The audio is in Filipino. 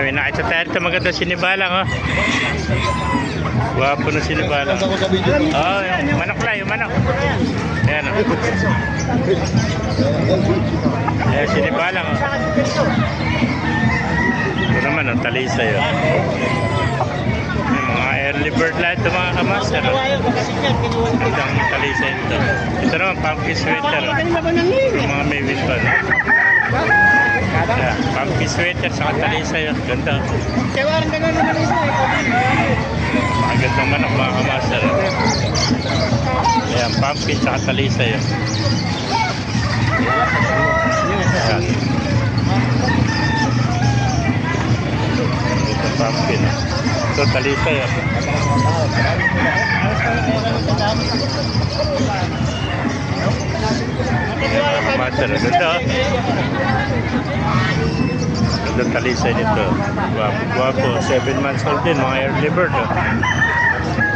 may nakita tayo ito. Maganda sinibalang, oh. Wapo na sinibalang. Oh, yung manok lang, yung manok. Ayan, oh. Ayan, sinibalang, oh. Ito naman, oh, talisay, oh. Mga early bird lang ito, mga kamaster, oh. Itong talisay ito. Ito naman, pumpkin sweater, oh. Yung mga may wish pa, no? Yeah, pumpkin sweater sa talisay, oh. Ganda. Mga gandang manok, mga kamaster, oh. Ayan, pumpkin sa talisay, oh. Ayan. Ito pumpkin, oh. Ito talisay, oh. Ayan, mga kamaster, oh. Ganda, oh. Ganda talisay nito. Guwapo, guwapo. 7 months old din, mga early bird, oh.